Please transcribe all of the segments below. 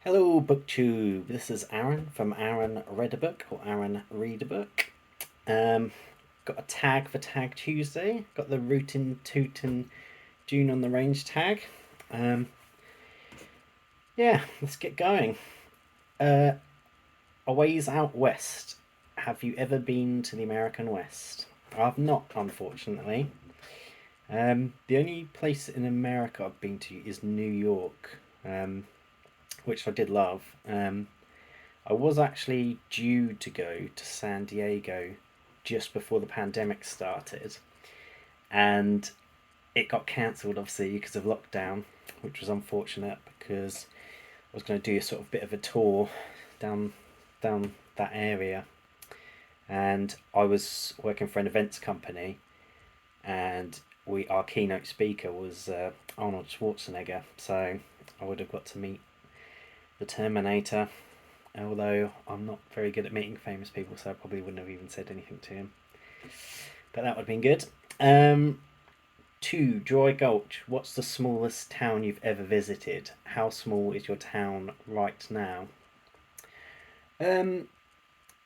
Hello, BookTube. This is Aaron from Aaron Read a Book or Aaron Read a Book. Um, got a tag for Tag Tuesday. Got the Rootin, Tootin, June on the Range tag. Um, yeah, let's get going. Uh, a ways out west. Have you ever been to the American West? I've not, unfortunately. The only place in America I've been to is New York, which I did love. I was actually due to go to San Diego just before the pandemic started, and it got cancelled obviously because of lockdown, which was unfortunate because I was going to do a sort of bit of a tour down down that area, and I was working for an events company, and we our keynote speaker was Arnold Schwarzenegger, so I would have got to meet the Terminator. Although I'm not very good at meeting famous people, so I probably wouldn't have even said anything to him. But that would have been good. Um, Two, Dry Gulch. What's the smallest town you've ever visited? How small is your town right now? Um,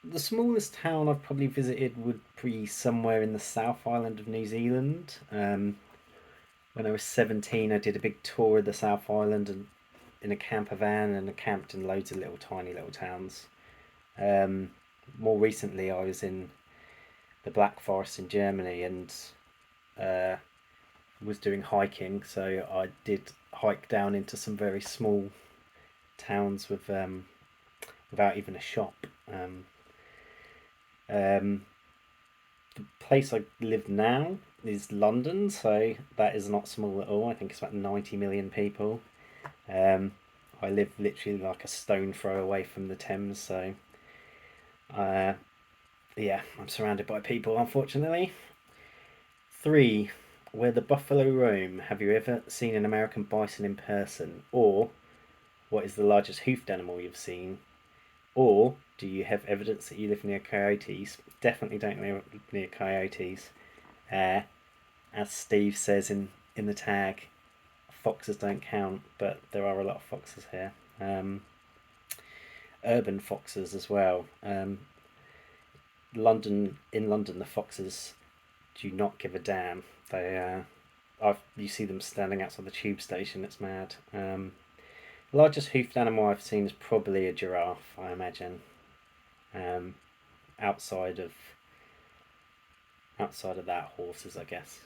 the smallest town I've probably visited would be somewhere in the South Island of New Zealand. When I was 17, I did a big tour of the South Island and in a camper van, and I camped in loads of little tiny little towns. Um, More recently, I was in the Black Forest in Germany and uh, was doing hiking. So I did hike down into some very small towns without even a shop. Um, the place I live now is London, so that is not small at all. I think it's about 90 million people. Um, I live literally like a stone throw away from the Thames, so uh, yeah, I'm surrounded by people, unfortunately. Three, where the buffalo roam, have you ever seen an American bison in person? Or what is the largest hoofed animal you've seen? Or do you have evidence that you live near coyotes? Definitely don't live near coyotes. Uh, as Steve says in the tag, foxes don't count, but there are a lot of foxes here. Urban foxes as well. In London, the foxes do not give a damn. You see them standing outside the tube station. It's mad. Largest hoofed animal I've seen is probably a giraffe, I imagine. Um, outside of outside of that, horses, I guess.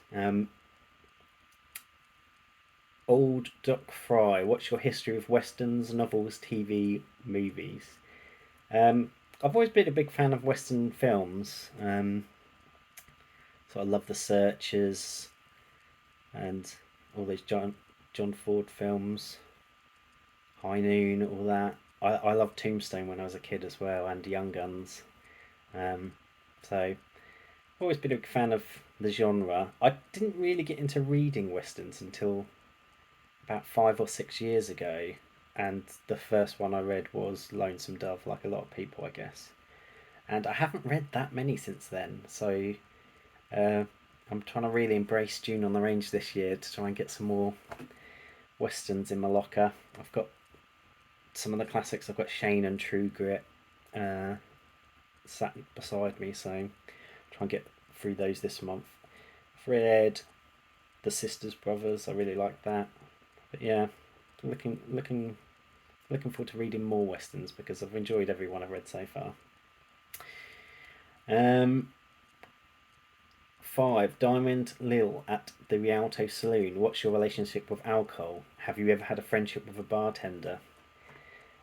Old Doc Frye. What's your history of westerns, novels, TV, movies? I've always been a big fan of western films. So I love The Searchers and all those John Ford films. High Noon, all that. I loved Tombstone when I was a kid as well, and Young Guns. Um, so I've always been a big fan of the genre. I didn't really get into reading westerns until about 5 or 6 years ago, and the first one I read was Lonesome Dove, like a lot of people, I guess. And I haven't read that many since then, so uh, I'm trying to really embrace June on the Range this year to try and get some more westerns in my locker. I've got some of the classics. I've got Shane and True Grit uh, sat beside me, so try and get through those this month. I've read The Sisters Brothers. I really like that. But yeah, looking forward to reading more westerns because I've enjoyed every one I've read so far. Um, Five, Diamond Lil at the Rialto saloon. What's your relationship with alcohol? Have you ever had a friendship with a bartender?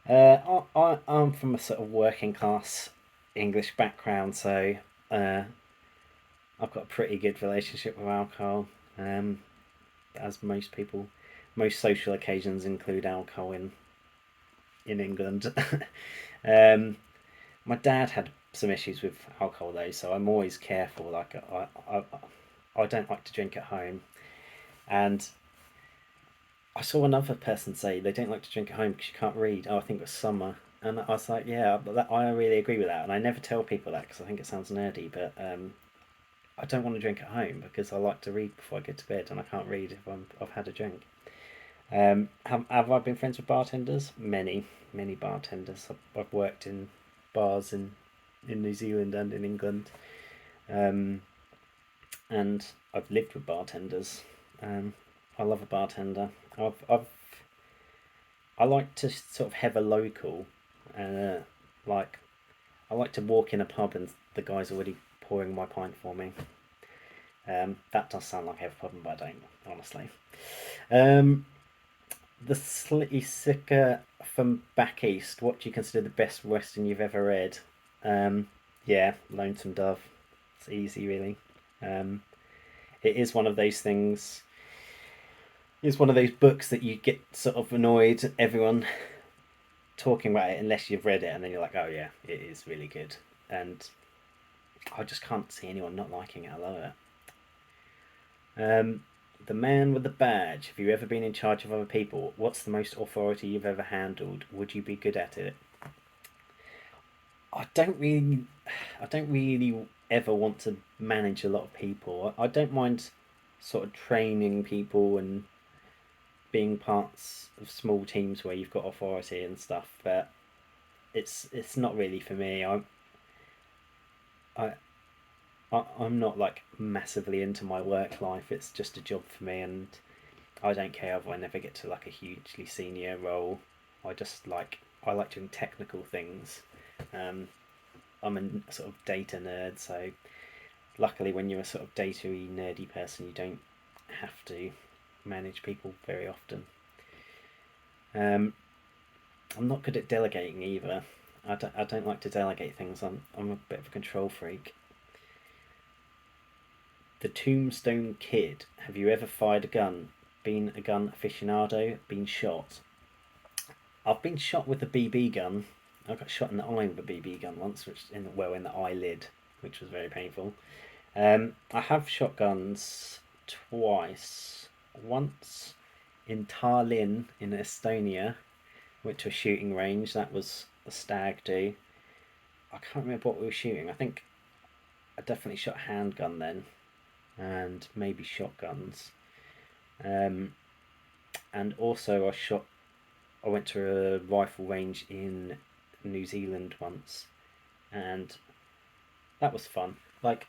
I'm from a sort of working class English background, so uh, I've got a pretty good relationship with alcohol. Um, as most people, most social occasions include alcohol in England. um, my dad had some issues with alcohol though, so I'm always careful. Like I don't like to drink at home, and I saw another person say they don't like to drink at home because you can't read. Oh, I think it was Summer. And I was like, yeah, but I really agree with that. And I never tell people that because I think it sounds nerdy, but I don't want to drink at home because I like to read before I get to bed, and I can't read if I've had a drink. Have I been friends with bartenders? Many bartenders. I've worked in bars in New Zealand and in England, um, and I've lived with bartenders. Um, I love a bartender. I like to sort of have a local, uh, like I like to walk in a pub and the guy's already pouring my pint for me. That does sound like I have a problem, but I don't, honestly. Um, the Slitty Sicker from back east. What do you consider the best western you've ever read? Um, yeah, Lonesome Dove. It's easy, really. Um, it is one of those things. It's one of those books that you get sort of annoyed everyone talking about it unless you've read it, and then you're like, oh yeah, it is really good. And I just can't see anyone not liking it. I love it. Um, the man with the badge. Have you ever been in charge of other people? What's the most authority you've ever handled? Would you be good at it? I don't really, I don't really ever want to manage a lot of people. I don't mind sort of training people and being parts of small teams where you've got authority and stuff, but it's not really for me. I I'm not like massively into my work life. It's just a job for me, and I don't care if I never get to like a hugely senior role. I like doing technical things. Um, I'm a sort of data nerd, so luckily, when you're a sort of data-y, nerdy person, you don't have to manage people very often. Um, I'm not good at delegating either. I don't like to delegate things. I'm a bit of a control freak. The Tombstone Kid. Have you ever fired a gun? Been a gun aficionado? Been shot? I've been shot with a BB gun. I got shot in the eye with a BB gun once, which in the eyelid, which was very painful. I have shotguns twice. Once in Tallinn in Estonia, went to a shooting range. That was a stag do. I can't remember what we were shooting. I think I definitely shot a handgun then, and maybe shotguns. Um, and also I went to a rifle range in New Zealand once, and that was fun. Like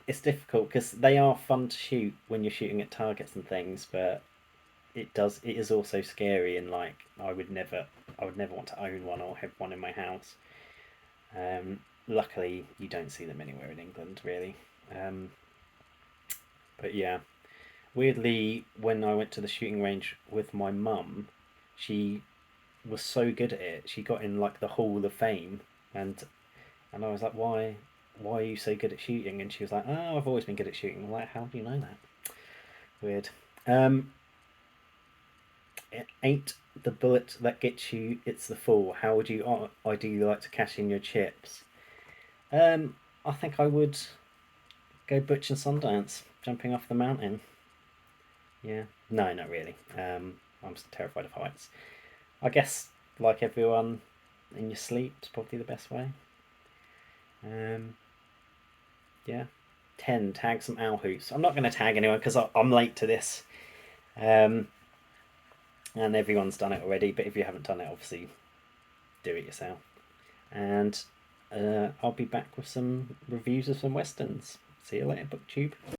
it's difficult because they are fun to shoot when you're shooting at targets and things, but it is also scary, and like I would never want to own one or have one in my house. Luckily, you don't see them anywhere in England, really. Um, but yeah, weirdly, when I went to the shooting range with my mum, she was so good at it. She got in like the Hall of Fame, and I was like, why are you so good at shooting? And she was like, oh, I've always been good at shooting. I'm like, how do you know that? Weird. Um, it ain't the bullet that gets you, it's the fall. How would you ideally like to cash in your chips? I think I would go Butch and Sundance, jumping off the mountain. Yeah. No, not really. I'm terrified of heights. I guess, like everyone, in your sleep is probably the best way. Um, yeah. 10. Tag some owl hoots. I'm not going to tag anyone because I'm late to this. Um, and everyone's done it already, but if you haven't done it, obviously do it yourself. And I'll be back with some reviews of some westerns. See you later, BookTube.